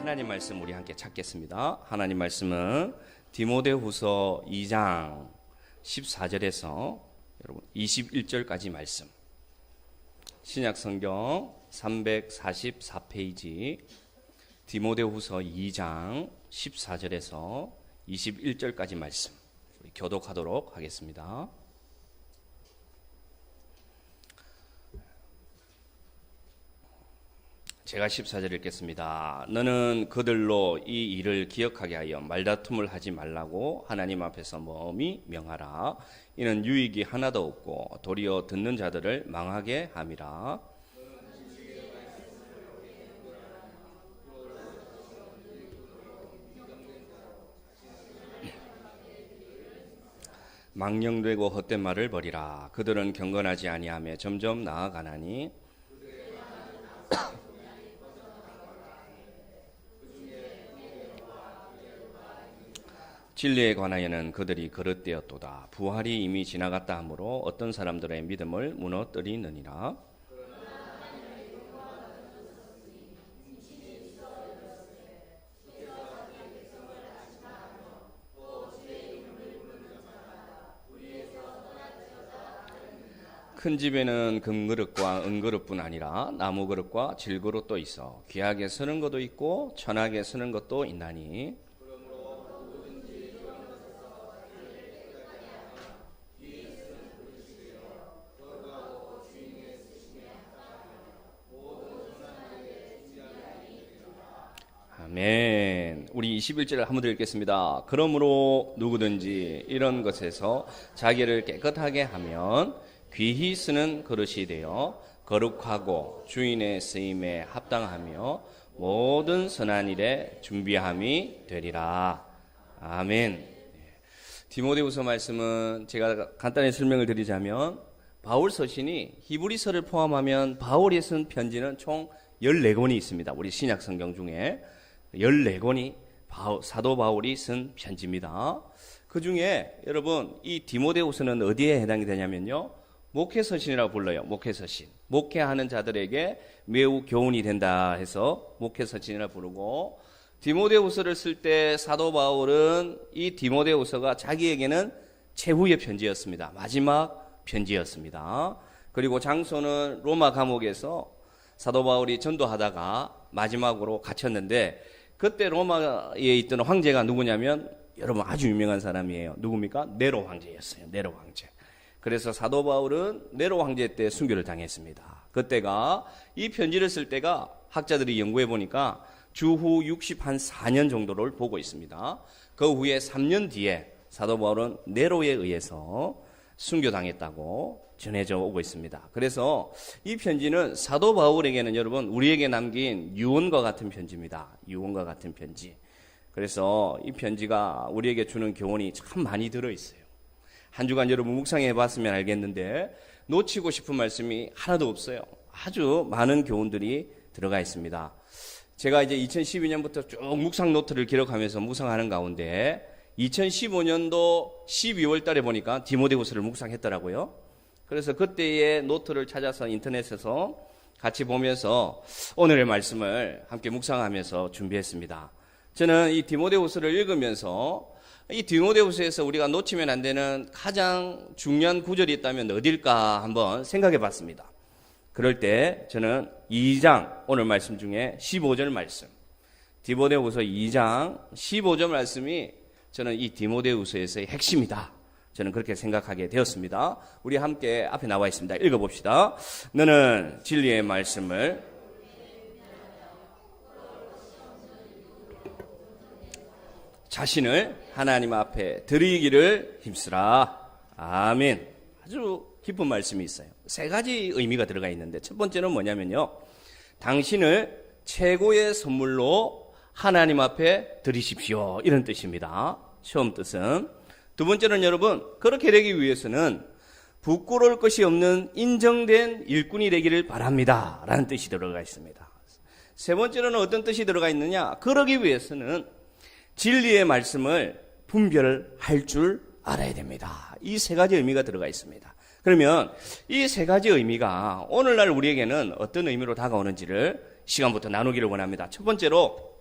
하나님 말씀 우리 함께 찾겠습니다. 하나님 말씀은 디모데후서 2장 14절에서 여러분 21절까지 말씀. 신약 성경 344페이지 디모데후서 2장 14절에서 21절까지 말씀. 우리 교독하도록 하겠습니다. 제가 14절 읽겠습니다. 너는 그들로 이 일을 기억하게 하여 말다툼을 하지 말라고 하나님 앞에서 몸이 명하라. 이는 유익이 하나도 없고 도리어 듣는 자들을 망하게 함이라. 망령되고 헛된 말을 버리라. 그들은 경건하지 아니하며 점점 나아가나니 진리에 관하여는 그들이 그릇되었도다. 부활이 이미 지나갔다 하므로 어떤 사람들의 믿음을 무너뜨리느니라. 큰 집에는 금그릇과 은그릇뿐 아니라 나무그릇과 질그릇도 있어 귀하게 쓰는 것도 있고 천하게 쓰는 것도 있나니 아멘. 우리 21절을 한번 더 읽겠습니다. 그러므로 누구든지 이런 것에서 자기를 깨끗하게 하면 귀히 쓰는 그릇이 되어 거룩하고 주인의 쓰임에 합당하며 모든 선한 일에 준비함이 되리라. 아멘. 디모데후서 말씀은 제가 간단히 설명을 드리자면 바울 서신이 히브리서를 포함하면 바울이 쓴 편지는 총 14권이 있습니다. 우리 신약 성경 중에 14권이 사도 바울이 쓴 편지입니다. 그 중에 여러분 이 디모데후서는 어디에 해당이 되냐면요. 목회서신이라고 불러요. 목회서신. 목회하는 자들에게 매우 교훈이 된다 해서 목회서신이라고 부르고 디모데후서를 쓸 때 사도 바울은 이 디모데후서가 자기에게는 최후의 편지였습니다. 마지막 편지였습니다. 그리고 장소는 로마 감옥에서 사도 바울이 전도하다가 마지막으로 갇혔는데 그때 로마에 있던 황제가 누구냐면 여러분 아주 유명한 사람이에요. 누굽니까? 네로 황제였어요. 네로 황제. 그래서 사도 바울은 네로 황제 때 순교를 당했습니다. 그때가 이 편지를 쓸 때가 학자들이 연구해 보니까 주후 64년 정도를 보고 있습니다. 그 후에 3년 뒤에 사도 바울은 네로에 의해서 순교당했다고 전해져 오고 있습니다. 그래서 이 편지는 사도 바울에게는 여러분 우리에게 남긴 유언과 같은 편지입니다. 유언과 같은 편지. 그래서 이 편지가 우리에게 주는 교훈이 참 많이 들어있어요. 한 주간 여러분 묵상해 봤으면 알겠는데 놓치고 싶은 말씀이 하나도 없어요. 아주 많은 교훈들이 들어가 있습니다. 제가 이제 2012년부터 쭉 묵상 노트를 기록하면서 묵상하는 가운데 2015년도 12월 달에 보니까 디모데후서를 묵상했더라고요. 그래서 그때의 노트를 찾아서 인터넷에서 같이 보면서 오늘의 말씀을 함께 묵상하면서 준비했습니다. 저는 이 디모데후서를 읽으면서 이 디모데후서에서 우리가 놓치면 안 되는 가장 중요한 구절이 있다면 어딜까 한번 생각해 봤습니다. 그럴 때 저는 2장 오늘 말씀 중에 15절 말씀 디모데후서 2장 15절 말씀이 저는 이 디모데후서에서의 핵심이다. 저는 그렇게 생각하게 되었습니다. 우리 함께 앞에 나와 있습니다. 읽어봅시다. 너는 진리의 말씀을 자신을 하나님 앞에 드리기를 힘쓰라. 아멘. 아주 깊은 말씀이 있어요. 세 가지 의미가 들어가 있는데 첫 번째는 뭐냐면요. 당신을 최고의 선물로 하나님 앞에 드리십시오. 이런 뜻입니다. 처음 뜻은. 두 번째는 여러분 그렇게 되기 위해서는 부끄러울 것이 없는 인정된 일꾼이 되기를 바랍니다. 라는 뜻이 들어가 있습니다. 세 번째로는 어떤 뜻이 들어가 있느냐. 그러기 위해서는 진리의 말씀을 분별할 줄 알아야 됩니다. 이 세 가지 의미가 들어가 있습니다. 그러면 이 세 가지 의미가 오늘날 우리에게는 어떤 의미로 다가오는지를 시간부터 나누기를 원합니다. 첫 번째로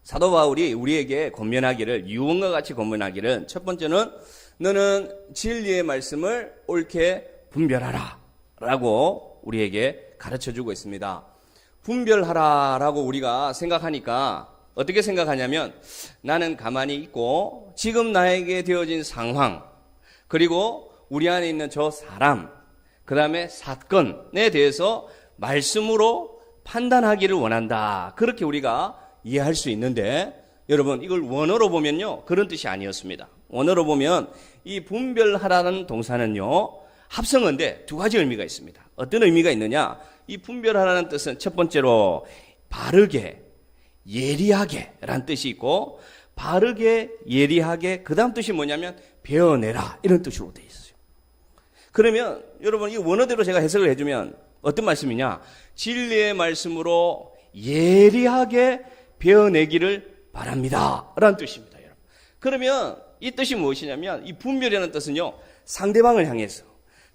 사도 바울이 우리에게 권면하기를, 유언과 같이 권면하기를, 첫 번째는 너는 진리의 말씀을 옳게 분별하라 라고 우리에게 가르쳐주고 있습니다. 분별하라 라고 우리가 생각하니까 어떻게 생각하냐면, 나는 가만히 있고 지금 나에게 되어진 상황, 그리고 우리 안에 있는 저 사람, 그 다음에 사건에 대해서 말씀으로 판단하기를 원한다, 그렇게 우리가 이해할 수 있는데, 여러분 이걸 원어로 보면요 그런 뜻이 아니었습니다. 원어로 보면 이 분별하라는 동사는요 합성어인데 두 가지 의미가 있습니다. 어떤 의미가 있느냐, 이 분별하라는 뜻은 첫 번째로 바르게, 예리하게 라는 뜻이 있고, 바르게, 예리하게, 그 다음 뜻이 뭐냐면 베어내라, 이런 뜻으로 되어 있어요. 그러면 여러분 이 원어대로 제가 해석을 해주면 어떤 말씀이냐, 진리의 말씀으로 예리하게 베어내기를 바랍니다 라는 뜻입니다. 여러분, 그러면 이 뜻이 무엇이냐면, 이 분별이라는 뜻은요 상대방을 향해서,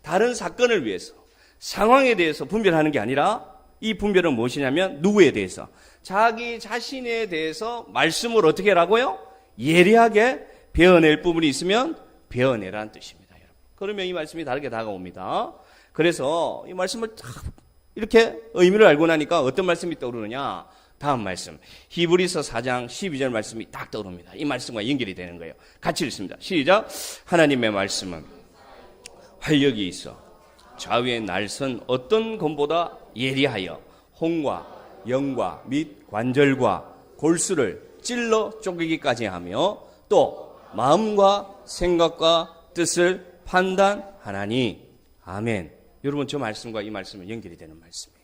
다른 사건을 위해서, 상황에 대해서 분별하는 게 아니라, 이 분별은 무엇이냐면 누구에 대해서, 자기 자신에 대해서 말씀을 어떻게 하라고요? 예리하게 베어낼 부분이 있으면 베어내라는 뜻입니다. 여러분, 그러면 이 말씀이 다르게 다가옵니다. 그래서 이 말씀을 딱 이렇게 의미를 알고 나니까 어떤 말씀이 떠오르느냐, 다음 말씀 히브리서 4장 12절 말씀이 딱 떠오릅니다. 이 말씀과 연결이 되는 거예요. 같이 읽습니다. 시작. 하나님의 말씀은 활력이 있어 좌우의 날선 어떤 검보다 예리하여 혼과 영과 및 관절과 골수를 찔러 쪼개기까지 하며 또 마음과 생각과 뜻을 판단하나니. 아멘. 여러분 저 말씀과 이 말씀은 연결이 되는 말씀이에요.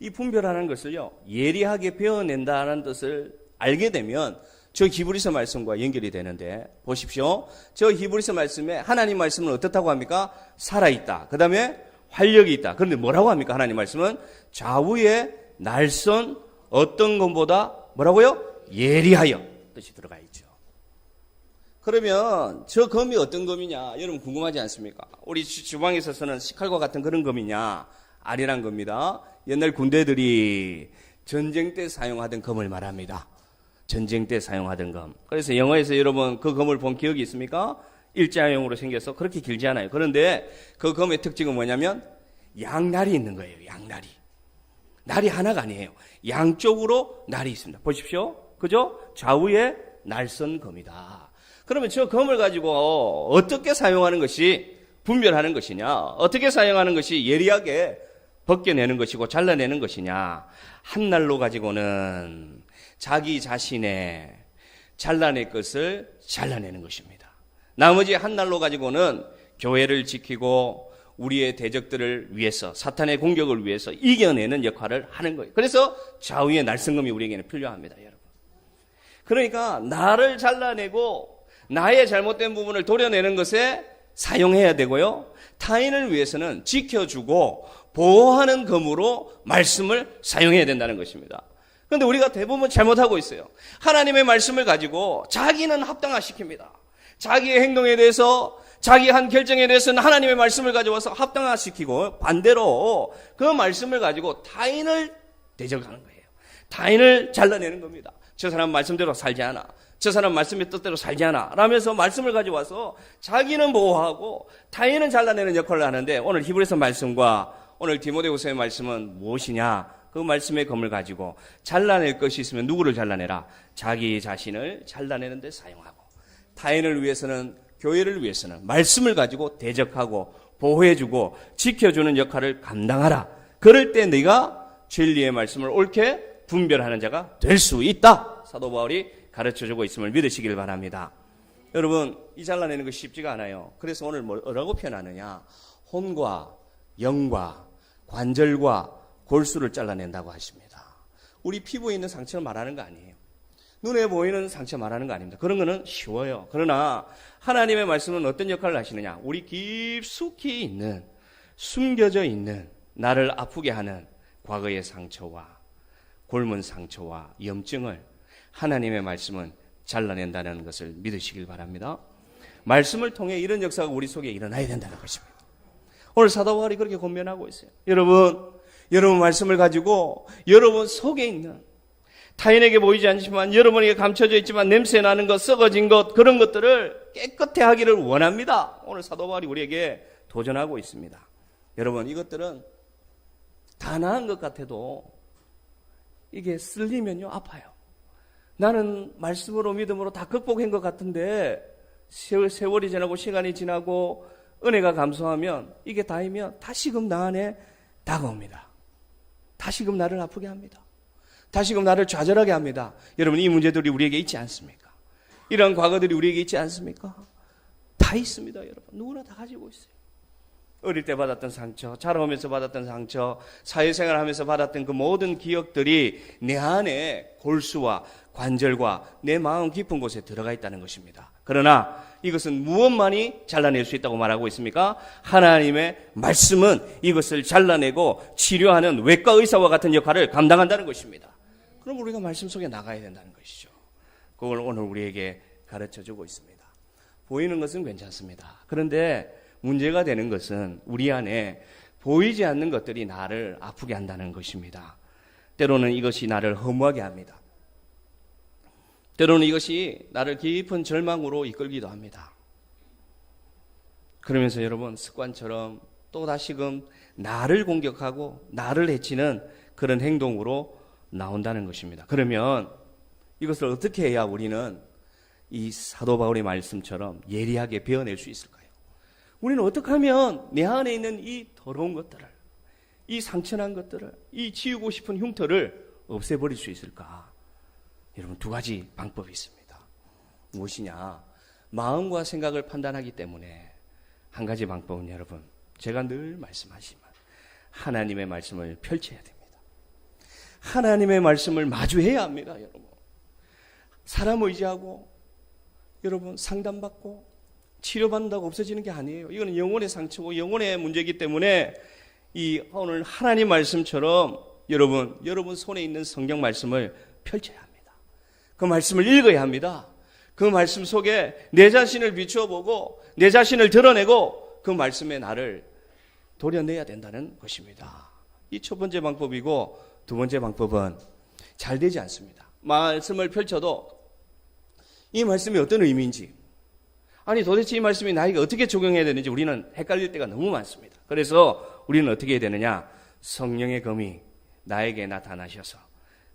이 분별하는 것을요 예리하게 베어낸다는 뜻을 알게 되면 저 히브리서 말씀과 연결이 되는데, 보십시오. 저 히브리서 말씀에 하나님 말씀은 어떻다고 합니까? 살아있다. 그 다음에 활력이 있다. 그런데 뭐라고 합니까? 하나님 말씀은 좌우의 날선 어떤 것보다 뭐라고요? 예리하여 뜻이 들어가 있죠. 그러면 저 검이 어떤 검이냐 여러분 궁금하지 않습니까? 우리 주방에서 쓰는 식칼과 같은 그런 검이냐? 아니란 겁니다. 옛날 군대들이 전쟁 때 사용하던 검을 말합니다. 전쟁 때 사용하던 검. 그래서 영화에서 여러분 그 검을 본 기억이 있습니까? 일자형으로 생겨서 그렇게 길지 않아요. 그런데 그 검의 특징은 뭐냐면 양날이 있는 거예요. 양날이. 날이 하나가 아니에요. 양쪽으로 날이 있습니다. 보십시오. 그죠? 좌우에 날선 검이다. 그러면 저 검을 가지고 어떻게 사용하는 것이 분별하는 것이냐, 어떻게 사용하는 것이 예리하게 벗겨내는 것이고 잘라내는 것이냐, 한 날로 가지고는 자기 자신의 잘라낼 것을 잘라내는 것입니다. 나머지 한 날로 가지고는 교회를 지키고 우리의 대적들을 위해서, 사탄의 공격을 위해서 이겨내는 역할을 하는 거예요. 그래서 좌우의 날성검이 우리에게는 필요합니다, 여러분. 그러니까 나를 잘라내고 나의 잘못된 부분을 도려내는 것에 사용해야 되고요, 타인을 위해서는 지켜주고 보호하는 검으로 말씀을 사용해야 된다는 것입니다. 그런데 우리가 대부분 잘못하고 있어요. 하나님의 말씀을 가지고 자기는 합당화시킵니다. 자기의 행동에 대해서, 자기 한 결정에 대해서는 하나님의 말씀을 가져와서 합당화시키고, 반대로 그 말씀을 가지고 타인을 대적하는 거예요. 타인을 잘라내는 겁니다. 저 사람 말씀대로 살지 않아, 저 사람 말씀의 뜻대로 살지 않아 라면서 말씀을 가져와서 자기는 보호하고 타인은 잘라내는 역할을 하는데, 오늘 히브리서 말씀과 오늘 디모데후서의 말씀은 무엇이냐? 그 말씀의 검을 가지고 잘라낼 것이 있으면 누구를 잘라내라? 자기 자신을 잘라내는 데 사용하고, 타인을 위해서는, 교회를 위해서는 말씀을 가지고 대적하고 보호해주고 지켜주는 역할을 감당하라. 그럴 때 네가 진리의 말씀을 옳게 분별하는 자가 될 수 있다. 사도 바울이 가르쳐주고 있음을 믿으시길 바랍니다. 여러분, 이 잘라내는 것이 쉽지가 않아요. 그래서 오늘 뭐라고 표현하느냐? 혼과 영과 관절과 골수를 잘라낸다고 하십니다. 우리 피부에 있는 상처를 말하는 거 아니에요. 눈에 보이는 상처 말하는 거 아닙니다. 그런 거는 쉬워요. 그러나 하나님의 말씀은 어떤 역할을 하시느냐? 우리 깊숙이 있는, 숨겨져 있는, 나를 아프게 하는 과거의 상처와 골문 상처와 염증을 하나님의 말씀은 잘라낸다는 것을 믿으시길 바랍니다. 말씀을 통해 이런 역사가 우리 속에 일어나야 된다는 것입니다. 오늘 사도 바울이 그렇게 권면하고 있어요. 여러분 말씀을 가지고 여러분 속에 있는, 타인에게 보이지 않지만 여러분에게 감춰져 있지만 냄새 나는 것, 썩어진 것, 그런 것들을 깨끗해 하기를 원합니다. 오늘 사도 바울이 우리에게 도전하고 있습니다. 여러분, 이것들은 다 나은 것 같아도 이게 쓸리면요 아파요. 나는 말씀으로 믿음으로 다 극복한 것 같은데 세월이 지나고 시간이 지나고 은혜가 감소하면 이게 다이면 다시금 나 안에 다가옵니다. 다시금 나를 아프게 합니다. 다시금 나를 좌절하게 합니다. 여러분, 이 문제들이 우리에게 있지 않습니까? 이런 과거들이 우리에게 있지 않습니까? 다 있습니다. 여러분, 누구나 다 가지고 있어요. 어릴 때 받았던 상처, 자라오면서 받았던 상처, 사회생활 하면서 받았던 그 모든 기억들이 내 안에 골수와 관절과 내 마음 깊은 곳에 들어가 있다는 것입니다. 그러나 이것은 무엇만이 잘라낼 수 있다고 말하고 있습니까? 하나님의 말씀은 이것을 잘라내고 치료하는 외과 의사와 같은 역할을 감당한다는 것입니다. 그럼 우리가 말씀 속에 나가야 된다는 것이죠. 그걸 오늘 우리에게 가르쳐주고 있습니다. 보이는 것은 괜찮습니다. 그런데 문제가 되는 것은 우리 안에 보이지 않는 것들이 나를 아프게 한다는 것입니다. 때로는 이것이 나를 허무하게 합니다. 때로는 이것이 나를 깊은 절망으로 이끌기도 합니다. 그러면서 여러분, 습관처럼 또 다시금 나를 공격하고 나를 해치는 그런 행동으로 나온다는 것입니다. 그러면 이것을 어떻게 해야 우리는 이 사도 바울의 말씀처럼 예리하게 베어낼 수 있을까요? 우리는 어떻게 하면 내 안에 있는 이 더러운 것들을, 이 상처난 것들을, 이 지우고 싶은 흉터를 없애버릴 수 있을까? 여러분, 두 가지 방법이 있습니다. 무엇이냐? 마음과 생각을 판단하기 때문에 한 가지 방법은 여러분, 제가 늘 말씀하지만 하나님의 말씀을 펼쳐야 됩니다. 하나님의 말씀을 마주해야 합니다. 여러분, 사람 의지하고 여러분 상담받고 치료받는다고 없어지는 게 아니에요. 이거는 영혼의 상처고 영혼의 문제이기 때문에 이 오늘 하나님 말씀처럼 여러분 손에 있는 성경 말씀을 펼쳐야 합니다. 그 말씀을 읽어야 합니다. 그 말씀 속에 내 자신을 비추어 보고 내 자신을 드러내고 그 말씀에 나를 도려내야 된다는 것입니다. 이 첫 번째 방법이고, 두 번째 방법은 잘 되지 않습니다. 말씀을 펼쳐도 이 말씀이 어떤 의미인지, 아니 도대체 이 말씀이 나에게 어떻게 적용해야 되는지 우리는 헷갈릴 때가 너무 많습니다. 그래서 우리는 어떻게 해야 되느냐? 성령의 검이 나에게 나타나셔서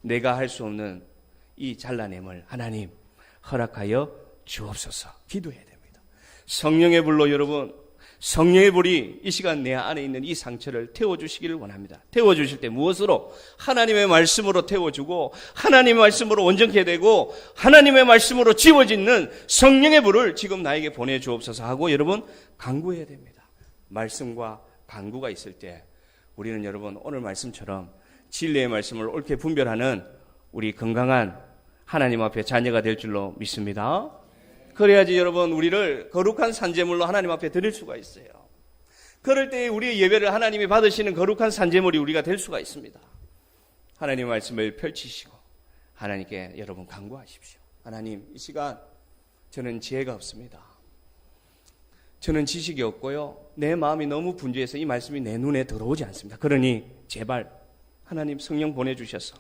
내가 할 수 없는 이 잘라냄을 하나님 허락하여 주옵소서 기도해야 됩니다. 성령의 불로 여러분, 성령의 불이 이 시간 내 안에 있는 이 상처를 태워주시기를 원합니다. 태워주실 때 무엇으로? 하나님의 말씀으로 태워주고 하나님의 말씀으로 온전케 되고 하나님의 말씀으로 지워지는 성령의 불을 지금 나에게 보내주옵소서 하고 여러분 간구해야 됩니다. 말씀과 간구가 있을 때 우리는 여러분 오늘 말씀처럼 진리의 말씀을 옳게 분별하는 우리 건강한 하나님 앞에 자녀가 될 줄로 믿습니다. 그래야지 여러분 우리를 거룩한 산제물로 하나님 앞에 드릴 수가 있어요. 그럴 때 우리의 예배를 하나님이 받으시는 거룩한 산제물이 우리가 될 수가 있습니다. 하나님 말씀을 펼치시고 하나님께 여러분 간구하십시오. 하나님, 이 시간 저는 지혜가 없습니다. 저는 지식이 없고요. 내 마음이 너무 분주해서 이 말씀이 내 눈에 들어오지 않습니다. 그러니 제발 하나님 성령 보내주셔서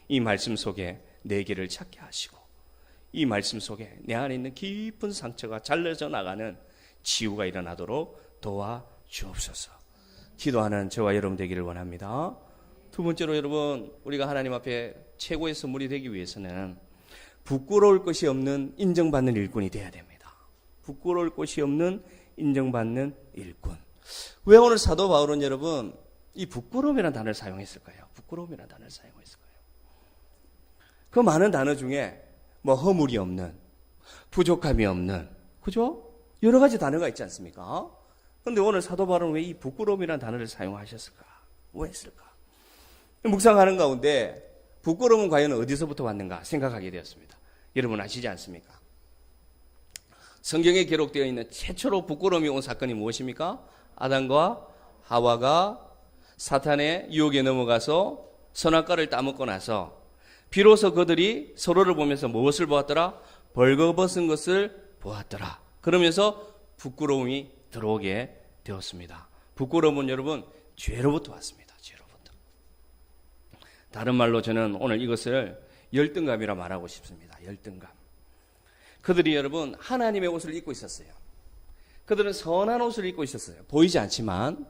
이 말씀 속에 내 길을 찾게 하시고 이 말씀 속에 내 안에 있는 깊은 상처가 잘려져 나가는 치유가 일어나도록 도와주옵소서. 기도하는 저와 여러분 되기를 원합니다. 두 번째로 여러분, 우리가 하나님 앞에 최고의 선물이 되기 위해서는 부끄러울 것이 없는 인정받는 일꾼이 되어야 됩니다. 부끄러울 것이 없는 인정받는 일꾼. 왜 오늘 사도 바울은 여러분 이 부끄러움이라는 단어를 사용했을까요? 부끄러움이라는 단어를 사용했을까요? 그 많은 단어 중에 뭐 허물이 없는, 부족함이 없는, 그죠? 여러 가지 단어가 있지 않습니까? 그런데 오늘 사도 바울은 왜 이 부끄러움이라는 단어를 사용하셨을까? 왜 했을까? 묵상하는 가운데 부끄러움은 과연 어디서부터 왔는가 생각하게 되었습니다. 여러분 아시지 않습니까? 성경에 기록되어 있는 최초로 부끄러움이 온 사건이 무엇입니까? 아담과 하와가 사탄의 유혹에 넘어가서 선악과를 따먹고 나서 비로소 그들이 서로를 보면서 무엇을 보았더라? 벌거벗은 것을 보았더라. 그러면서 부끄러움이 들어오게 되었습니다. 부끄러움은 여러분 죄로부터 왔습니다. 죄로부터. 다른 말로 저는 오늘 이것을 열등감이라 말하고 싶습니다. 열등감. 그들이 여러분 하나님의 옷을 입고 있었어요. 그들은 선한 옷을 입고 있었어요. 보이지 않지만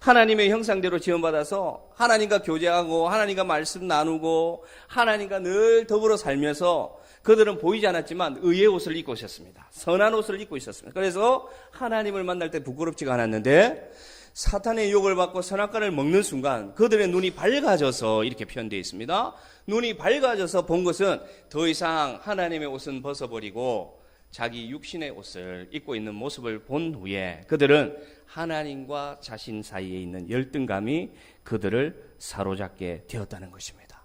하나님의 형상대로 지원받아서 하나님과 교제하고 하나님과 말씀 나누고 하나님과 늘 더불어 살면서 그들은 보이지 않았지만 의의 옷을 입고 있었습니다. 선한 옷을 입고 있었습니다. 그래서 하나님을 만날 때 부끄럽지가 않았는데 사탄의 유혹을 받고 선악과를 먹는 순간 그들의 눈이 밝아져서 이렇게 표현되어 있습니다. 눈이 밝아져서 본 것은 더 이상 하나님의 옷은 벗어버리고 자기 육신의 옷을 입고 있는 모습을 본 후에 그들은 하나님과 자신 사이에 있는 열등감이 그들을 사로잡게 되었다는 것입니다.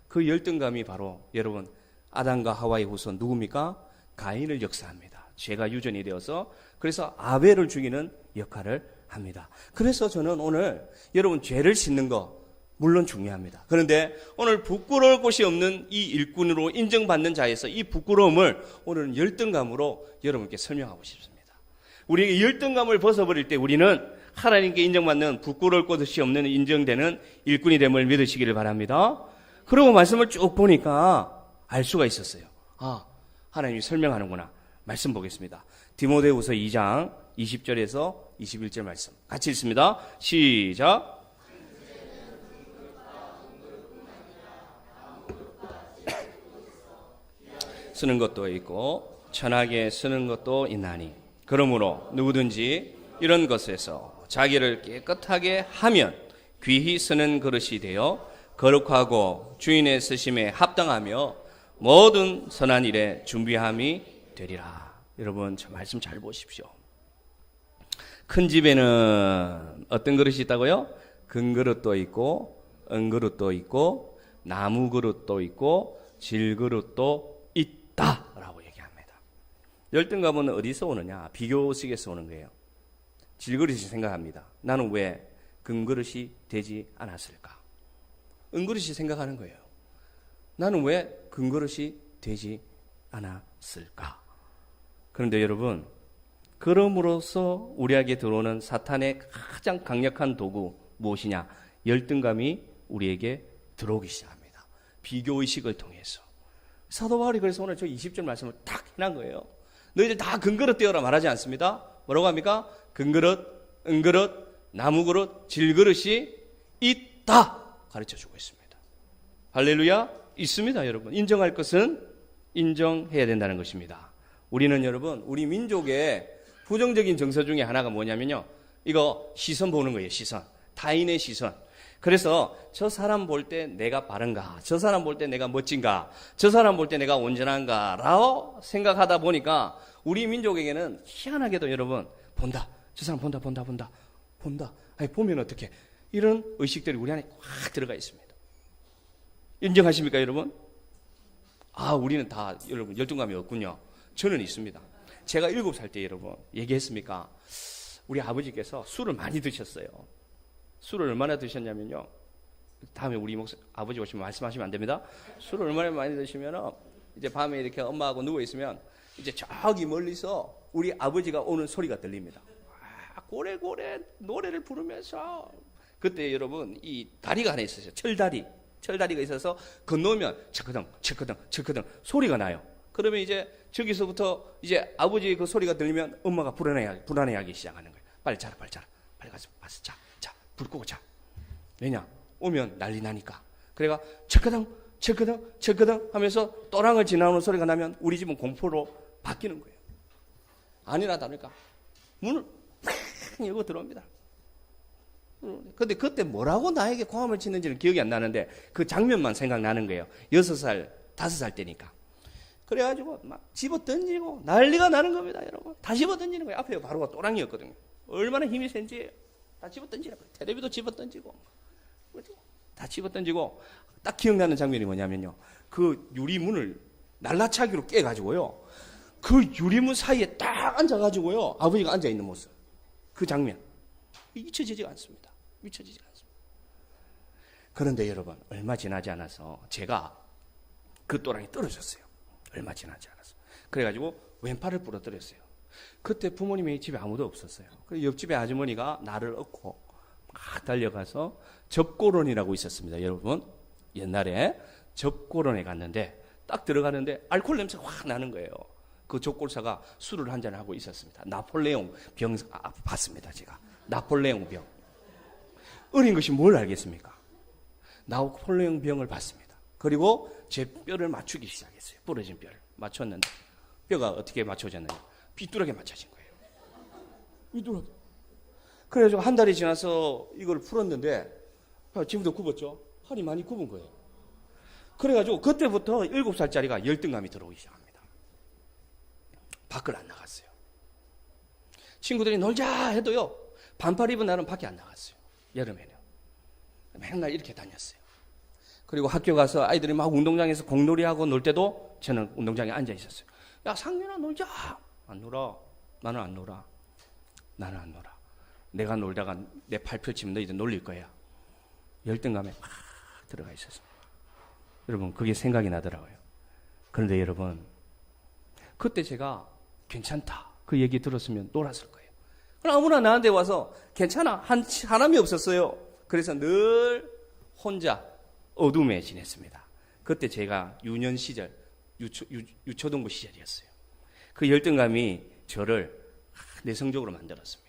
그 열등감이 바로 여러분 아담과 하와의 후손 누굽니까? 가인을 역사합니다. 죄가 유전이 되어서 그래서 아벨을 죽이는 역할을 합니다. 그래서 저는 오늘 여러분 죄를 씻는 거 물론 중요합니다. 그런데 오늘 부끄러울 곳이 없는 이 일꾼으로 인정받는 자에서 이 부끄러움을 오늘은 열등감으로 여러분께 설명하고 싶습니다. 우리에게 열등감을 벗어버릴 때 우리는 하나님께 인정받는 부끄러울 곳이 없는 인정되는 일꾼이 됨을 믿으시기를 바랍니다. 그리고 말씀을 쭉 보니까 알 수가 있었어요. 아, 하나님이 설명하는구나. 말씀 보겠습니다. 디모데후서 2장 20절에서 21절 말씀 같이 읽습니다. 시작. 쓰는 것도 있고 천하게 쓰는 것도 있나니 그러므로 누구든지 이런 것에서 자기를 깨끗하게 하면 귀히 쓰는 그릇이 되어 거룩하고 주인의 쓰심에 합당하며 모든 선한 일에 준비함이 되리라. 여러분 저 말씀 잘 보십시오. 큰 집에는 어떤 그릇이 있다고요? 금그릇도 있고 은그릇도 있고 나무 그릇도 있고 질그릇도 있다라고 얘기합니다. 열등감은 어디서 오느냐? 비교식에서 오는 거예요. 질그릇이 생각합니다. 나는 왜 금그릇이 되지 않았을까? 은그릇이 생각하는 거예요. 나는 왜 금그릇이 되지 않았을까? 그런데 여러분, 그럼으로써 우리에게 들어오는 사탄의 가장 강력한 도구 무엇이냐? 열등감이 우리에게 들어오기 시작합니다. 비교의식을 통해서. 사도 바울이 그래서 오늘 저 20절 말씀을 딱 해놓은 거예요. 너희들 다 금그릇 되어라 말하지 않습니다. 뭐라고 합니까? 금그릇, 은그릇, 나무그릇, 질그릇이 있다 가르쳐주고 있습니다. 할렐루야. 있습니다. 여러분 인정할 것은 인정해야 된다는 것입니다. 우리는 여러분 우리 민족의 부정적인 정서 중에 하나가 뭐냐면요, 이거 시선 보는 거예요. 시선, 타인의 시선. 그래서 저 사람 볼 때 내가 바른가, 저 사람 볼 때 내가 멋진가, 저 사람 볼 때 내가 온전한가 라고 생각하다 보니까 우리 민족에게는 희한하게도 여러분 본다, 저 사람 본다. 아니 보면 어떻게, 이런 의식들이 우리 안에 확 들어가 있습니다. 인정하십니까 여러분? 아, 우리는 다 여러분 열등감이 없군요. 저는 있습니다. 제가 7살 때 여러분 얘기했습니까? 우리 아버지께서 술을 많이 드셨어요. 술을 얼마나 드셨냐면요, 다음에 우리 아버지 오시면 말씀하시면 안 됩니다. 술을 얼마나 많이 드시면 이제 밤에 이렇게 엄마하고 누워있으면 이제 저기 멀리서 우리 아버지가 오는 소리가 들립니다. 고래고래 노래를 부르면서, 그때 여러분 이 다리가 하나 있었어요. 철다리가 있어서 건너면 체크덩 소리가 나요. 그러면 이제 저기서부터 이제 아버지의 그 소리가 들리면 엄마가 불안해하기 시작하는 거예요. 빨리 자라, 빨리 가서 자, 불 끄고 자. 왜냐? 오면 난리 나니까. 그래가 체크덩 하면서 또랑을 지나오는 소리가 나면 우리 집은 공포로 바뀌는 거예요. 아니나 다를까 문을 팍 열고 들어옵니다. 근데 그때 뭐라고 나에게 고함을 치는지는 기억이 안 나는데 그 장면만 생각나는 거예요. 6살, 5살 때니까. 그래가지고 막 집어 던지고 난리가 나는 겁니다, 여러분. 다 집어 던지는 거예요. 앞에 바로가 또랑이었거든요. 얼마나 힘이 센지 다 집어 던지는 거예요. 텔레비도 집어 던지고 다 집어 던지고. 딱 기억나는 장면이 뭐냐면요, 그 유리문을 날라차기로 깨가지고요, 그 유리문 사이에 딱 앉아가지고요, 아버지가 앉아있는 모습, 그 장면 잊혀지지가 않습니다. 그런데 여러분 얼마 지나지 않아서 제가 그 또랑이 떨어졌어요. 얼마 지나지 않아서. 그래가지고 왼팔을 부러뜨렸어요. 그때 부모님이 집에 아무도 없었어요. 그래서 옆집에 아주머니가 나를 업고 막 달려가서 접고론이라고 있었습니다. 여러분 옛날에 접고론에 갔는데 딱 들어가는데 알코올 냄새가 확 나는 거예요. 그 족골사가 술을 한잔하고 있었습니다. 나폴레옹 병 봤습니다. 제가 나폴레옹 병. 어린 것이 뭘 알겠습니까? 나폴레옹 병을 봤습니다. 그리고 제 뼈를 맞추기 시작했어요. 부러진 뼈를 맞췄는데 뼈가 어떻게 맞춰졌느냐, 삐뚤하게 맞춰진 거예요. 삐뚤하게. 그래가지고 한 달이 지나서 이걸 풀었는데 지금도 굽었죠. 팔이 많이 굽은 거예요. 그래가지고 그때부터 7살짜리가 열등감이 들어오기 시작합니다. 밖을 안 나갔어요. 친구들이 놀자 해도요, 반팔 입은 날은 밖에 안 나갔어요. 여름에는 맨날 이렇게 다녔어요. 그리고 학교 가서 아이들이 막 운동장에서 공놀이하고 놀 때도 저는 운동장에 앉아 있었어요. 야, 상민아 놀자. 안 놀아. 나는 안 놀아. 나는 안 놀아. 내가 놀다가 내 팔 펼치면 너희들 놀릴 거야. 열등감에 막 들어가 있었습니다. 여러분, 그게 생각이 나더라고요. 그런데 여러분, 그때 제가 괜찮다 그 얘기 들었으면 놀았을 거예요. 그럼 아무나 나한테 와서 괜찮아 사람이 없었어요. 그래서 늘 혼자 어둠에 지냈습니다. 그때 제가 유년 시절, 유초등부 시절이었어요. 그 열등감이 저를 내성적으로 만들었습니다.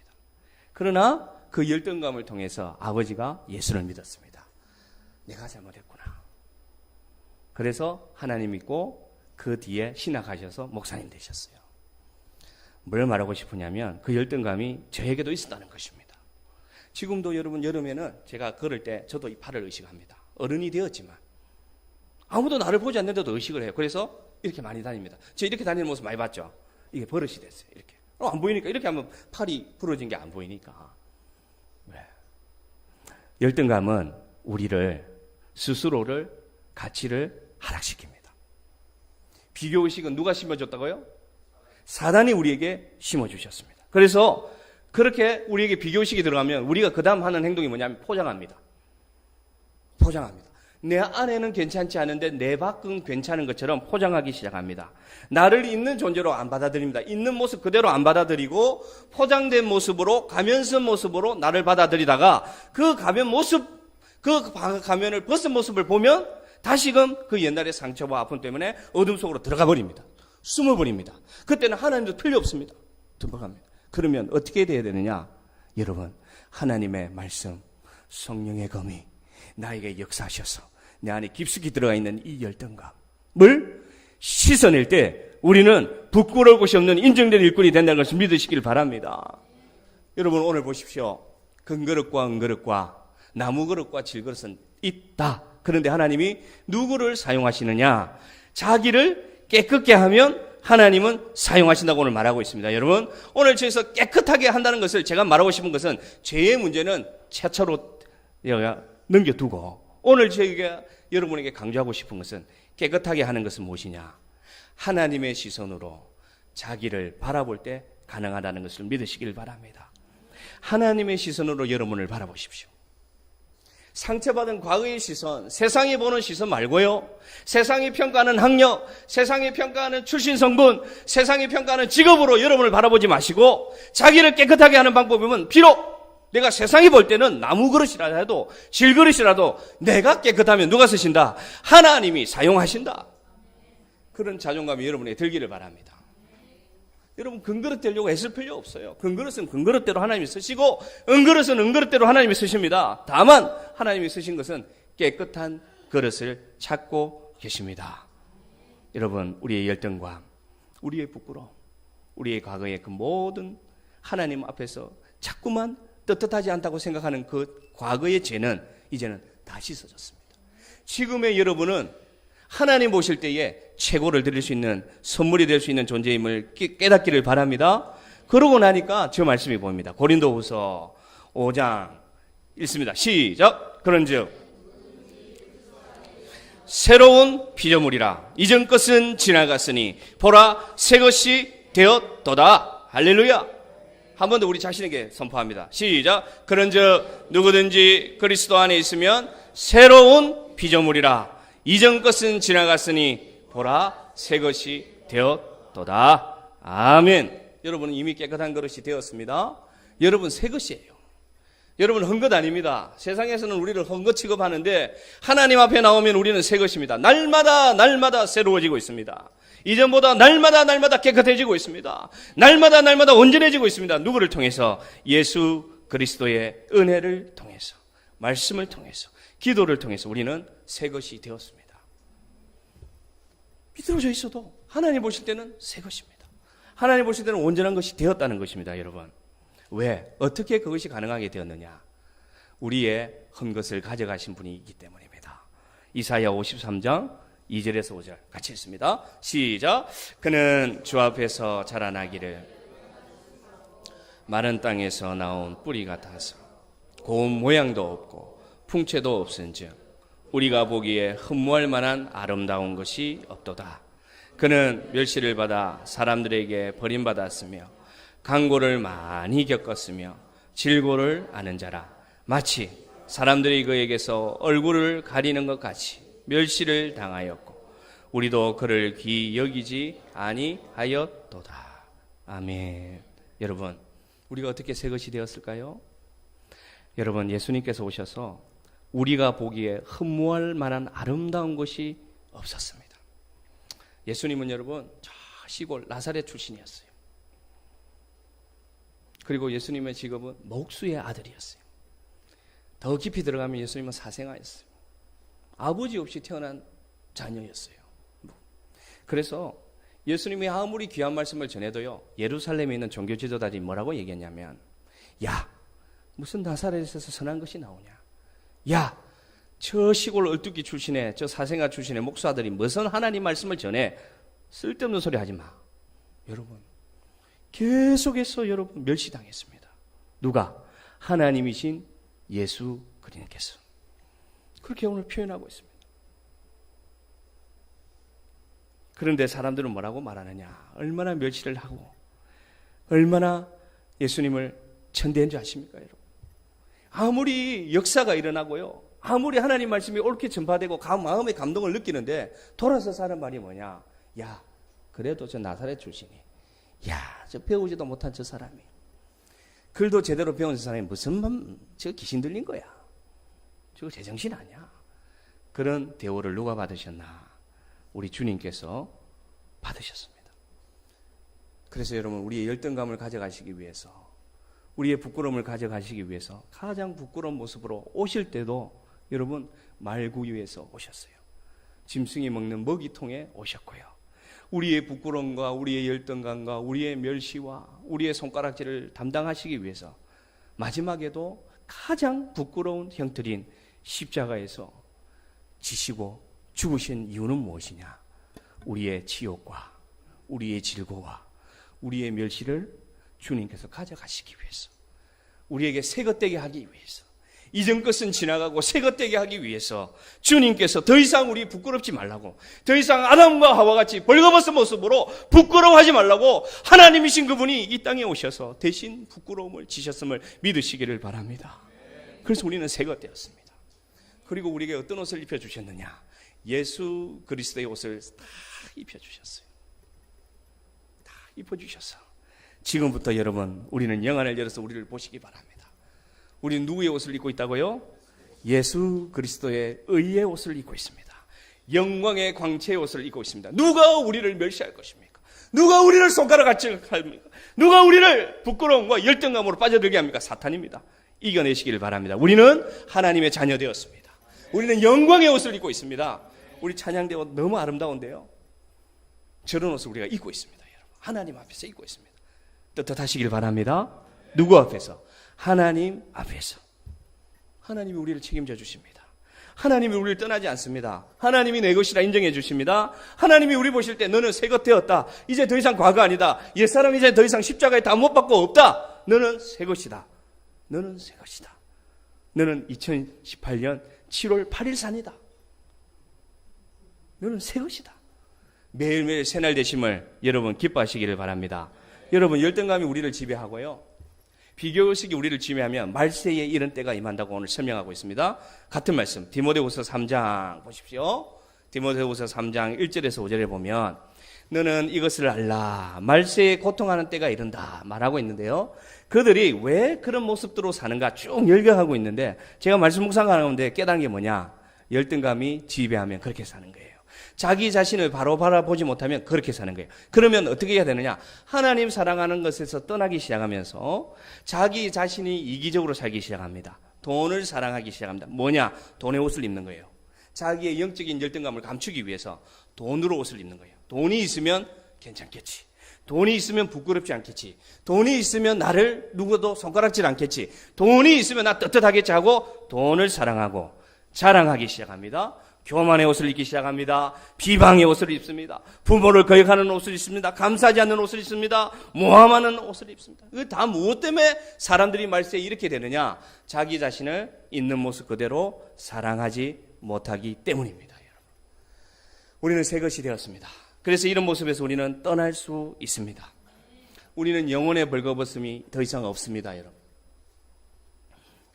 그러나 그 열등감을 통해서 아버지가 예수를 믿었습니다. 내가 잘못했구나. 그래서 하나님 믿고 그 뒤에 신학하셔서 목사님 되셨어요. 뭘 말하고 싶으냐면 그 열등감이 저에게도 있었다는 것입니다. 지금도 여러분 여름에는 제가 걸을 때 저도 이 팔을 의식합니다. 어른이 되었지만 아무도 나를 보지 않는데도 의식을 해요. 그래서 이렇게 많이 다닙니다. 저 이렇게 다니는 모습 많이 봤죠? 이게 버릇이 됐어요. 이렇게. 안 보이니까 이렇게 하면 팔이 부러진 게 안 보이니까. 네. 열등감은 우리를 스스로를 가치를 하락시킵니다. 비교의식은 누가 심어줬다고요? 사단이 우리에게 심어주셨습니다. 그래서 그렇게 우리에게 비교의식이 들어가면 우리가 그 다음 하는 행동이 뭐냐면 포장합니다. 포장합니다. 내 안에는 괜찮지 않은데 내 밖은 괜찮은 것처럼 포장하기 시작합니다. 나를 있는 존재로 안 받아들입니다. 있는 모습 그대로 안 받아들이고 포장된 모습으로, 가면선 모습으로 나를 받아들이다가 그 가면을 벗은 모습을 보면 다시금 그 옛날의 상처와 아픔 때문에 어둠 속으로 들어가 버립니다. 숨어버립니다. 그때는 하나님도 틀려 없습니다. 도망갑니다. 그러면 어떻게 돼야 되느냐? 여러분, 하나님의 말씀, 성령의 검이 나에게 역사하셔서 내 안에 깊숙이 들어가 있는 이 열등감을 씻어낼 때 우리는 부끄러울 곳이 없는 인정된 일꾼이 된다는 것을 믿으시길 바랍니다. 여러분, 오늘 보십시오. 금그릇과 은그릇과 나무그릇과 질그릇은 있다. 그런데 하나님이 누구를 사용하시느냐? 자기를 깨끗게 하면 하나님은 사용하신다고 오늘 말하고 있습니다. 여러분, 오늘 저에서 깨끗하게 한다는 것을 제가 말하고 싶은 것은 죄의 문제는 최초로 넘겨두고 오늘 저희가 여러분에게 강조하고 싶은 것은 깨끗하게 하는 것은 무엇이냐? 하나님의 시선으로 자기를 바라볼 때 가능하다는 것을 믿으시길 바랍니다. 하나님의 시선으로 여러분을 바라보십시오. 상처받은 과거의 시선, 세상이 보는 시선 말고요. 세상이 평가하는 학력, 세상이 평가하는 출신 성분, 세상이 평가하는 직업으로 여러분을 바라보지 마시고 자기를 깨끗하게 하는 방법이면 비록 내가 세상이 볼 때는 나무 그릇이라 해도 질 그릇이라도 내가 깨끗하면 누가 쓰신다? 하나님이 사용하신다. 그런 자존감이 여러분에게 들기를 바랍니다. 여러분, 금그릇 되려고 애쓸 필요 없어요. 금그릇은 금그릇대로 하나님이 쓰시고 은그릇은 은그릇대로 하나님이 쓰십니다. 다만 하나님이 쓰신 것은 깨끗한 그릇을 찾고 계십니다. 여러분, 우리의 열등감, 우리의 부끄러움, 우리의 과거의 그 모든 하나님 앞에서 자꾸만 떳떳하지 않다고 생각하는 그 과거의 죄는 이제는 다 씻어졌습니다. 지금의 여러분은 하나님 보실 때에 최고를 드릴 수 있는 선물이 될 수 있는 존재임을 깨닫기를 바랍니다. 그러고 나니까 저 말씀이 보입니다. 고린도후서 5장 읽습니다. 시작. 그런즉 새로운 피조물이라 이전 것은 지나갔으니 보라 새 것이 되었도다. 할렐루야. 한 번 더 우리 자신에게 선포합니다. 시작. 그런즉 누구든지 그리스도 안에 있으면 새로운 피조물이라 이전 것은 지나갔으니 보라 새 것이 되었도다. 아멘. 여러분은 이미 깨끗한 그릇이 되었습니다. 여러분 새 것이에요. 여러분, 헌 것 아닙니다. 세상에서는 우리를 헌 것 취급하는데 하나님 앞에 나오면 우리는 새 것입니다. 날마다 새로워지고 있습니다. 이전보다 날마다 깨끗해지고 있습니다. 날마다 온전해지고 있습니다. 누구를 통해서? 예수 그리스도의 은혜를 통해서, 말씀을 통해서, 기도를 통해서 우리는 새 것이 되었습니다. 비틀어져 있어도 하나님 보실 때는 새 것입니다. 하나님 보실 때는 온전한 것이 되었다는 것입니다, 여러분. 왜? 어떻게 그것이 가능하게 되었느냐? 우리의 헌 것을 가져가신 분이 있기 때문입니다. 이사야 53장 2절에서 5절 같이 읽습니다. 시작. 그는 주 앞에서 자라나기를 마른 땅에서 나온 뿌리 같아서 고운 모양도 없고 풍채도 없은즉 우리가 보기에 흠모할 만한 아름다운 것이 없도다. 그는 멸시를 받아 사람들에게 버림받았으며 강고를 많이 겪었으며 질고를 아는 자라. 마치 사람들이 그에게서 얼굴을 가리는 것 같이 멸시를 당하였고 우리도 그를 귀히 여기지 아니하였도다. 아멘. 여러분, 우리가 어떻게 새 것이 되었을까요? 여러분, 예수님께서 오셔서 우리가 보기에 흠모할 만한 아름다운 것이 없었습니다. 예수님은 여러분 저 시골 나사렛 출신이었어요. 그리고 예수님의 직업은 목수의 아들이었어요. 더 깊이 들어가면 예수님은 사생아였어요. 아버지 없이 태어난 자녀였어요. 그래서 예수님이 아무리 귀한 말씀을 전해도요, 예루살렘에 있는 종교 지도자들이 뭐라고 얘기했냐면, 야, 무슨 나사렛에서 선한 것이 나오냐? 야, 저 시골 얼뚝기 출신의, 저 사생아 출신의 목사들이 무슨 하나님 말씀을 전해? 쓸데없는 소리 하지 마. 여러분, 계속해서 여러분 멸시당했습니다. 누가? 하나님이신 예수 그리스도께서. 그렇게 오늘 표현하고 있습니다. 그런데 사람들은 뭐라고 말하느냐? 얼마나 멸시를 하고 얼마나 예수님을 천대한 줄 아십니까, 여러분? 아무리 역사가 일어나고요, 아무리 하나님 말씀이 옳게 전파되고 마음의 감동을 느끼는데 돌아서 하는 말이 뭐냐? 야, 그래도 저 나사렛 출신이, 야, 저 배우지도 못한 저 사람이, 글도 제대로 배운 저 사람이 무슨 저 귀신 들린 거야? 저거 제정신 아니야? 그런 대우를 누가 받으셨나? 우리 주님께서 받으셨습니다. 그래서 여러분, 우리의 열등감을 가져가시기 위해서, 우리의 부끄러움을 가져가시기 위해서 가장 부끄러운 모습으로 오실 때도 여러분 말구유에서 오셨어요. 짐승이 먹는 먹이통에 오셨고요. 우리의 부끄러움과 우리의 열등감과 우리의 멸시와 우리의 손가락질을 담당하시기 위해서 마지막에도 가장 부끄러운 형틀인 십자가에서 지시고 죽으신 이유는 무엇이냐? 우리의 지옥과 우리의 질고와 우리의 멸시를 주님께서 가져가시기 위해서, 우리에게 새 것 되게 하기 위해서, 이전 것은 지나가고 새 것 되게 하기 위해서 주님께서 더 이상 우리 부끄럽지 말라고, 더 이상 아담과 하와같이 벌거벗은 모습으로 부끄러워하지 말라고 하나님이신 그분이 이 땅에 오셔서 대신 부끄러움을 지셨음을 믿으시기를 바랍니다. 그래서 우리는 새 것 되었습니다. 그리고 우리에게 어떤 옷을 입혀주셨느냐? 예수 그리스도의 옷을 다 입혀주셨어요. 다 입혀주셔서 지금부터 여러분, 우리는 영안을 열어서 우리를 보시기 바랍니다. 우리는 누구의 옷을 입고 있다고요? 예수 그리스도의 의의 옷을 입고 있습니다. 영광의 광채의 옷을 입고 있습니다. 누가 우리를 멸시할 것입니까? 누가 우리를 손가락같이 합니까? 누가 우리를 부끄러움과 열등감으로 빠져들게 합니까? 사탄입니다. 이겨내시기를 바랍니다. 우리는 하나님의 자녀 되었습니다. 우리는 영광의 옷을 입고 있습니다. 우리 찬양대 옷 너무 아름다운데요, 저런 옷을 우리가 입고 있습니다. 여러분, 하나님 앞에서 입고 있습니다. 떳떳하시길 바랍니다. 누구 앞에서? 하나님 앞에서. 하나님이 우리를 책임져 주십니다. 하나님이 우리를 떠나지 않습니다. 하나님이 내 것이라 인정해 주십니다. 하나님이 우리 보실 때 너는 새 것 되었다. 이제 더 이상 과거 아니다. 옛사람 이제 더 이상 십자가에 다 못 박고 없다. 너는 새 것이다. 너는 새 것이다. 너는 2018년 7월 8일 산이다. 너는 새 것이다. 매일매일 새날 되심을 여러분 기뻐하시기를 바랍니다. 여러분, 열등감이 우리를 지배하고요, 비교의식이 우리를 지배하면 말세에 이런 때가 임한다고 오늘 설명하고 있습니다. 같은 말씀 디모데후서 3장 보십시오. 디모데후서 3장 1절에서 5절에 보면 너는 이것을 알라. 말세에 고통하는 때가 이른다. 말하고 있는데요. 그들이 왜 그런 모습대로 사는가 쭉 열거하고 있는데 제가 말씀 묵상하는 가운데 깨달은 게 뭐냐? 열등감이 지배하면 그렇게 사는 거예요. 자기 자신을 바로 바라보지 못하면 그렇게 사는 거예요. 그러면 어떻게 해야 되느냐? 하나님 사랑하는 것에서 떠나기 시작하면서 자기 자신이 이기적으로 살기 시작합니다. 돈을 사랑하기 시작합니다. 뭐냐? 돈의 옷을 입는 거예요. 자기의 영적인 열등감을 감추기 위해서 돈으로 옷을 입는 거예요. 돈이 있으면 괜찮겠지. 돈이 있으면 부끄럽지 않겠지. 돈이 있으면 나를 누구도 손가락질 않겠지. 돈이 있으면 나 떳떳하겠지 하고 돈을 사랑하고 자랑하기 시작합니다. 교만의 옷을 입기 시작합니다. 비방의 옷을 입습니다. 부모를 거역하는 옷을 입습니다. 감사하지 않는 옷을 입습니다. 모함하는 옷을 입습니다. 그 다 무엇 때문에 사람들이 말세에 이렇게 되느냐? 자기 자신을 있는 모습 그대로 사랑하지 못하기 때문입니다. 여러분. 우리는 새 것이 되었습니다. 그래서 이런 모습에서 우리는 떠날 수 있습니다. 우리는 영혼의 벌거벗음이 더 이상 없습니다. 여러분.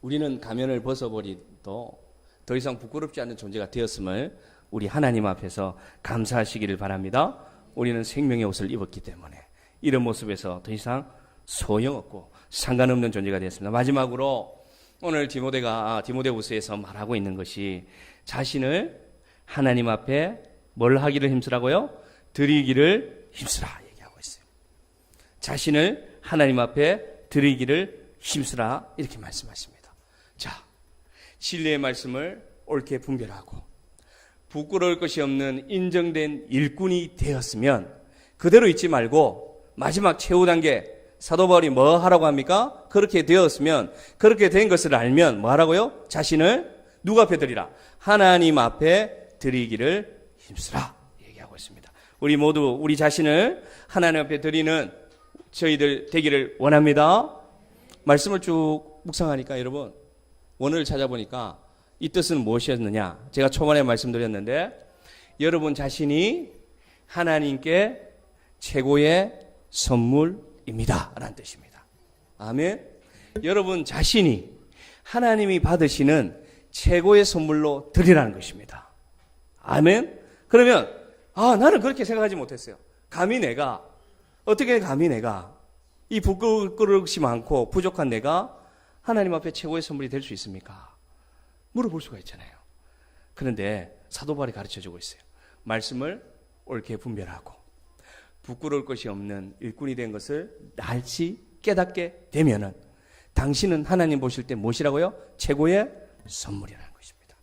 우리는 가면을 벗어버리도 더 이상 부끄럽지 않은 존재가 되었음을 우리 하나님 앞에서 감사하시기를 바랍니다. 우리는 생명의 옷을 입었기 때문에 이런 모습에서 더 이상 소용없고 상관없는 존재가 되었습니다. 마지막으로 오늘 디모데후서에서 말하고 있는 것이 자신을 하나님 앞에 뭘 하기를 힘쓰라고요? 드리기를 힘쓰라 얘기하고 있어요. 자신을 하나님 앞에 드리기를 힘쓰라 이렇게 말씀하십니다. 자, 진리의 말씀을 옳게 분별하고 부끄러울 것이 없는 인정된 일꾼이 되었으면 그대로 있지 말고 마지막 최후 단계 사도 바울이 뭐 하라고 합니까? 그렇게 되었으면 그렇게 된 것을 알면 뭐 하라고요? 자신을 누구 앞에 드리라? 하나님 앞에 드리기를 힘쓰라 얘기하고 있습니다. 우리 모두 우리 자신을 하나님 앞에 드리는 저희들 되기를 원합니다. 말씀을 쭉 묵상하니까 여러분 원어를 찾아보니까 이 뜻은 무엇이었느냐? 제가 초반에 말씀드렸는데 여러분 자신이 하나님께 최고의 선물입니다 라는 뜻입니다. 아멘. 여러분 자신이 하나님이 받으시는 최고의 선물로 드리라는 것입니다. 아멘. 그러면 나는 그렇게 생각하지 못했어요. 감히 내가 이 부끄러움이 많고 부족한 내가 하나님 앞에 최고의 선물이 될 수 있습니까? 물어볼 수가 있잖아요. 그런데 사도 바울이 가르쳐주고 있어요. 말씀을 옳게 분별하고 부끄러울 것이 없는 일꾼이 된 것을 날씨 깨닫게 되면은 당신은 하나님 보실 때 무엇이라고요? 최고의 선물이라는 것입니다.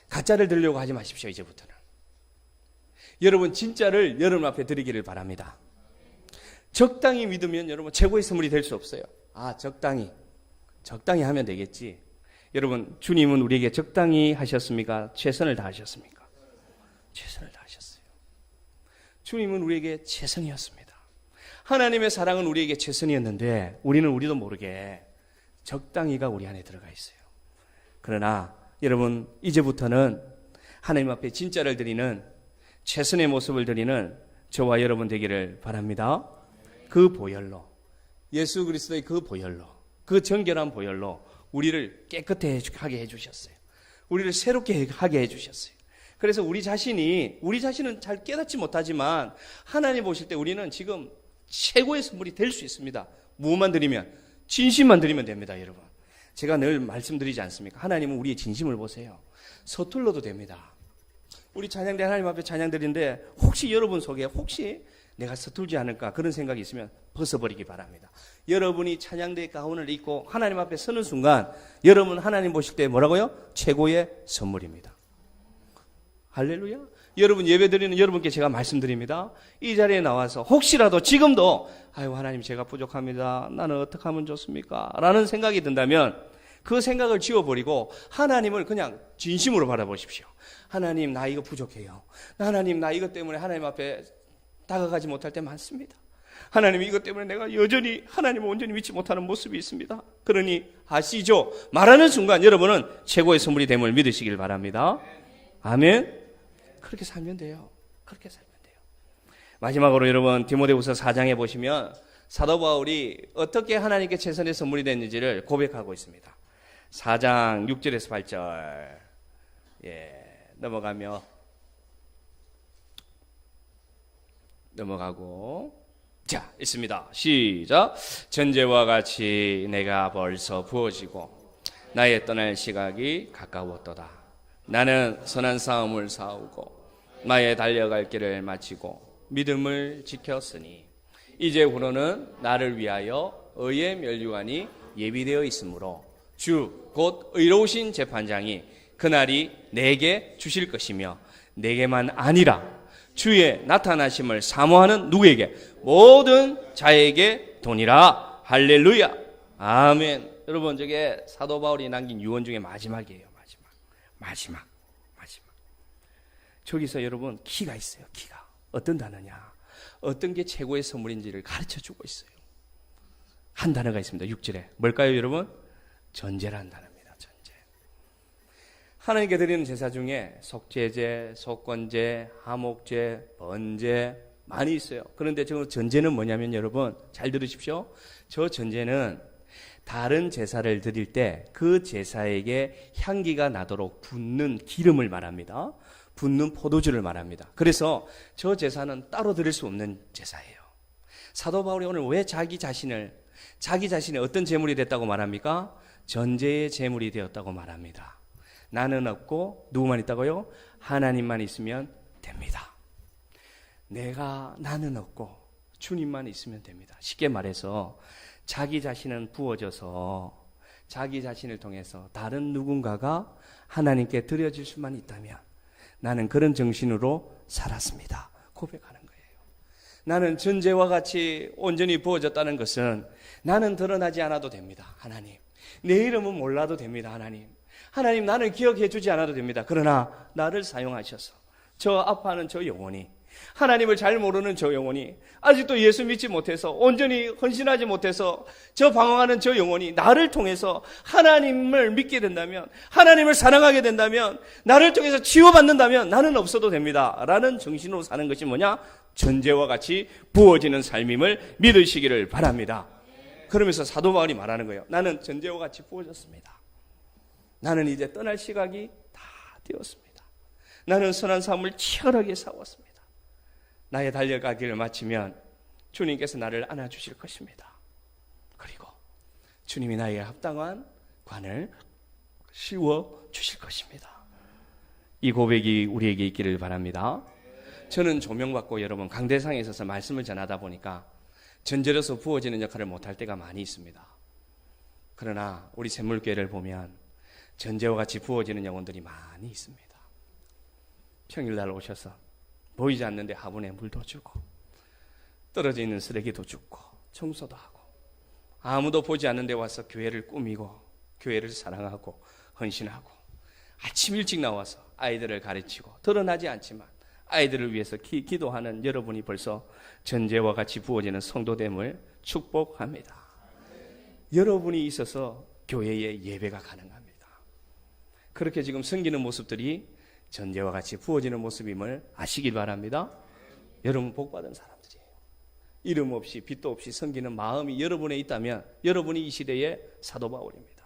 가짜를 드리려고 하지 마십시오. 이제부터는. 여러분 진짜를 여러분 앞에 드리기를 바랍니다. 적당히 믿으면 여러분 최고의 선물이 될 수 없어요. 적당히 하면 되겠지. 여러분 주님은 우리에게 적당히 하셨습니까? 최선을 다하셨습니까? 최선을 다하셨어요. 주님은 우리에게 최선이었습니다. 하나님의 사랑은 우리에게 최선이었는데 우리도 모르게 적당히가 우리 안에 들어가 있어요. 그러나 여러분 이제부터는 하나님 앞에 진짜를 드리는 최선의 모습을 드리는 저와 여러분 되기를 바랍니다. 그 보혈로 예수 그리스도의 그 보혈로 그 정결한 보혈로 우리를 깨끗하게 해주셨어요. 우리를 새롭게 하게 해주셨어요. 그래서 우리 자신은 잘 깨닫지 못하지만 하나님 보실 때 우리는 지금 최고의 선물이 될 수 있습니다. 무엇만 드리면? 진심만 드리면 됩니다. 여러분 제가 늘 말씀드리지 않습니까? 하나님은 우리의 진심을 보세요. 서툴러도 됩니다. 우리 찬양대 하나님 앞에 찬양 드리는데 혹시 여러분 속에 내가 서툴지 않을까 그런 생각이 있으면 벗어버리기 바랍니다. 여러분이 찬양대의 가운을 입고 하나님 앞에 서는 순간 여러분 하나님 보실 때 뭐라고요? 최고의 선물입니다. 할렐루야. 여러분 예배드리는 여러분께 제가 말씀드립니다. 이 자리에 나와서 혹시라도 지금도 하나님 제가 부족합니다. 나는 어떻게 하면 좋습니까? 라는 생각이 든다면 그 생각을 지워버리고 하나님을 그냥 진심으로 바라보십시오. 하나님 나 이거 부족해요. 하나님 나 이것 때문에 하나님 앞에 다가가지 못할 때 많습니다. 하나님 이것 때문에 내가 여전히 하나님을 온전히 믿지 못하는 모습이 있습니다. 그러니 아시죠? 말하는 순간 여러분은 최고의 선물이 됨을 믿으시길 바랍니다. 아멘. 그렇게 살면 돼요. 그렇게 살면 돼요. 마지막으로 여러분 디모데후서 4장에 보시면 사도 바울이 어떻게 하나님께 최선의 선물이 됐는지를 고백하고 있습니다. 4장 6절에서 8절 넘어가며 넘어가고. 자, 있습니다. 시작. 전제와 같이 내가 벌써 부어지고 나의 떠날 시각이 가까웠도다. 나는 선한 싸움을 싸우고 나의 달려갈 길을 마치고 믿음을 지켰으니 이제후로는 나를 위하여 의의 면류관이 예비되어 있으므로 주 곧 의로우신 재판장이 그날이 내게 주실 것이며 내게만 아니라 주의 나타나심을 사모하는 누구에게? 모든 자에게 도니라. 할렐루야. 아멘. 여러분, 저게 사도 바울이 남긴 유언 중에 마지막이에요. 마지막. 저기서 여러분 키가 있어요. 키가. 어떤 단어냐? 어떤 게 최고의 선물인지를 가르쳐 주고 있어요. 한 단어가 있습니다. 6절에. 뭘까요, 여러분? 전제라는 단어입니다. 전제. 하나님께 드리는 제사 중에 속죄제, 속건제, 하목제, 번제 많이 있어요. 그런데 저 전제는 뭐냐면 여러분 잘 들으십시오. 저 전제는 다른 제사를 드릴 때 그 제사에게 향기가 나도록 붓는 기름을 말합니다. 붓는 포도주를 말합니다. 그래서 저 제사는 따로 드릴 수 없는 제사예요. 사도 바울이 오늘 왜 자기 자신의 어떤 제물이 됐다고 말합니까? 전제의 제물이 되었다고 말합니다. 나는 없고 누구만 있다고요? 하나님만 있으면 됩니다. 나는 없고 주님만 있으면 됩니다. 쉽게 말해서 자기 자신은 부어져서 자기 자신을 통해서 다른 누군가가 하나님께 드려질 수만 있다면 나는 그런 정신으로 살았습니다. 고백하는 거예요. 나는 전제와 같이 온전히 부어졌다는 것은 나는 드러나지 않아도 됩니다. 하나님. 내 이름은 몰라도 됩니다. 하나님 나는 기억해 주지 않아도 됩니다. 그러나 나를 사용하셔서 저 아파하는 저 영혼이 하나님을 잘 모르는 저 영혼이 아직도 예수 믿지 못해서 온전히 헌신하지 못해서 저 방황하는 저 영혼이 나를 통해서 하나님을 믿게 된다면 하나님을 사랑하게 된다면 나를 통해서 치유받는다면 나는 없어도 됩니다 라는 정신으로 사는 것이 뭐냐? 전제와 같이 부어지는 삶임을 믿으시기를 바랍니다. 그러면서 사도 바울이 말하는 거예요. 나는 전제와 같이 부어졌습니다. 나는 이제 떠날 시각이 다 되었습니다. 나는 선한 삶을 치열하게 싸웠습니다. 나의 달려가기를 마치면 주님께서 나를 안아주실 것입니다. 그리고 주님이 나에게 합당한 관을 씌워 주실 것입니다. 이 고백이 우리에게 있기를 바랍니다. 저는 조명받고 여러분 강대상에 있어서 말씀을 전하다 보니까 전제로서 부어지는 역할을 못할 때가 많이 있습니다. 그러나 우리 샘물교회를 보면 전제와 같이 부어지는 영혼들이 많이 있습니다. 평일날 오셔서 보이지 않는데 화분에 물도 주고 떨어져 있는 쓰레기도 줍고 청소도 하고 아무도 보지 않는데 와서 교회를 꾸미고 교회를 사랑하고 헌신하고 아침 일찍 나와서 아이들을 가르치고 드러나지 않지만 아이들을 위해서 기도하는 여러분이 벌써 전제와 같이 부어지는 성도됨을 축복합니다. 여러분이 있어서 교회의 예배가 가능합니다. 그렇게 지금 섬기는 모습들이 전제와 같이 부어지는 모습임을 아시길 바랍니다. 여러분 복받은 사람들이에요. 이름 없이 빛도 없이 섬기는 마음이 여러분에 있다면 여러분이 이 시대의 사도 바울입니다.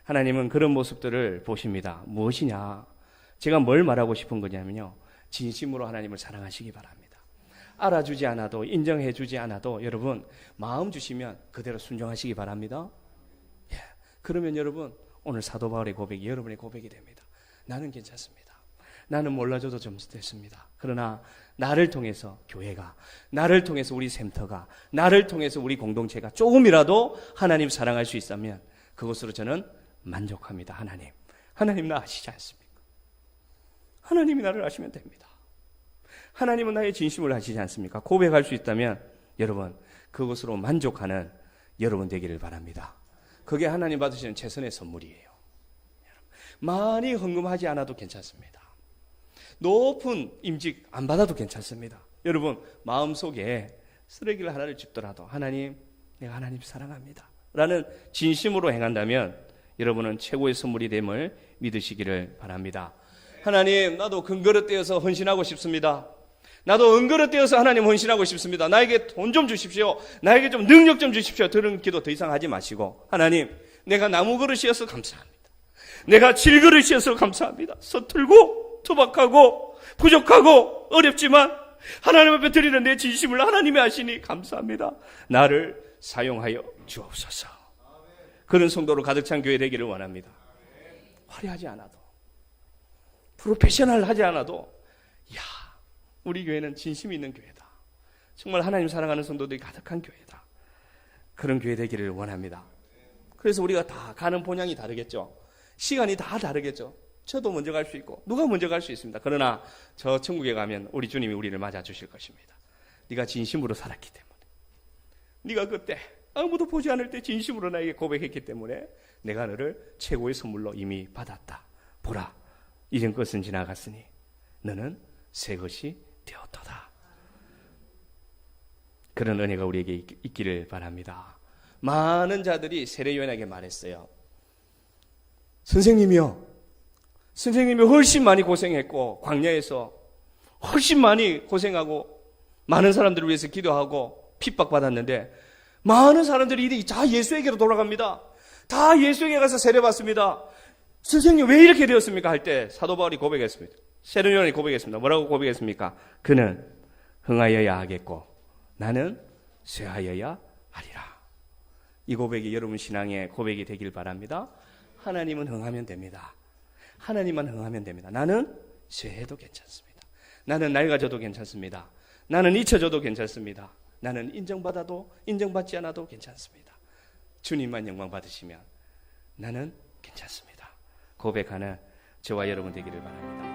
하나님은 그런 모습들을 보십니다. 무엇이냐? 제가 뭘 말하고 싶은 거냐면요. 진심으로 하나님을 사랑하시기 바랍니다. 알아주지 않아도 인정해 주지 않아도 여러분 마음 주시면 그대로 순종하시기 바랍니다. 예. 그러면 여러분 오늘 사도 바울의 고백이 여러분의 고백이 됩니다. 나는 괜찮습니다. 나는 몰라줘도 좀 됐습니다. 그러나 나를 통해서 교회가, 나를 통해서 우리 샘터가, 나를 통해서 우리 공동체가 조금이라도 하나님 사랑할 수 있다면 그것으로 저는 만족합니다. 하나님 나 아시지 않습니까? 하나님이 나를 아시면 됩니다. 하나님은 나의 진심을 아시지 않습니까? 고백할 수 있다면 여러분 그것으로 만족하는 여러분 되기를 바랍니다. 그게 하나님 받으시는 최선의 선물이에요. 많이 헌금하지 않아도 괜찮습니다. 높은 임직 안 받아도 괜찮습니다. 여러분 마음속에 쓰레기를 하나를 줍더라도 하나님 내가 하나님 사랑합니다 라는 진심으로 행한다면 여러분은 최고의 선물이 됨을 믿으시기를 바랍니다. 하나님 나도 금그릇 떼어서 헌신하고 싶습니다. 나도 은그릇 떼어서 하나님 헌신하고 싶습니다. 나에게 돈 좀 주십시오. 나에게 좀 능력 좀 주십시오. 그런 기도 더 이상 하지 마시고 하나님 내가 나무 그릇이어서 감사합니다. 내가 질그릇이어서 감사합니다. 서툴고 투박하고 부족하고 어렵지만 하나님 앞에 드리는 내 진심을 하나님이 아시니 감사합니다. 나를 사용하여 주옵소서. 그런 성도로 가득 찬 교회 되기를 원합니다. 화려하지 않아도, 프로페셔널하지 않아도, 야, 우리 교회는 진심 있는 교회다. 정말 하나님 사랑하는 성도들이 가득한 교회다. 그런 교회 되기를 원합니다. 그래서 우리가 다 가는 본향이 다르겠죠. 시간이 다 다르겠죠. 저도 먼저 갈 수 있고 누가 먼저 갈 수 있습니다. 그러나 저 천국에 가면 우리 주님이 우리를 맞아 주실 것입니다. 네가 진심으로 살았기 때문에, 네가 그때 아무도 보지 않을 때 진심으로 나에게 고백했기 때문에 내가 너를 최고의 선물로 이미 받았다. 보라, 이전 것은 지나갔으니 너는 새 것이 되었도다. 그런 은혜가 우리에게 있기를 바랍니다. 많은 자들이 세례요한에게 말했어요. 선생님이 훨씬 많이 고생했고 광야에서 훨씬 많이 고생하고 많은 사람들을 위해서 기도하고 핍박받았는데 많은 사람들이 다 예수에게로 돌아갑니다. 다 예수에게 가서 세례받습니다. 선생님 왜 이렇게 되었습니까? 할 때 사도 바울이 고백했습니다. 세례요한이 고백했습니다. 뭐라고 고백했습니까? 그는 흥하여야 하겠고 나는 쇠하여야 하리라. 이 고백이 여러분 신앙의 고백이 되길 바랍니다. 하나님은 흥하면 됩니다. 하나님만 흥하면 됩니다. 나는 쇠해도 괜찮습니다. 나는 낡아져도 괜찮습니다. 나는 잊혀져도 괜찮습니다. 나는 인정받아도 인정받지 않아도 괜찮습니다. 주님만 영광 받으시면 나는 괜찮습니다. 고백하는 저와 여러분 되기를 바랍니다.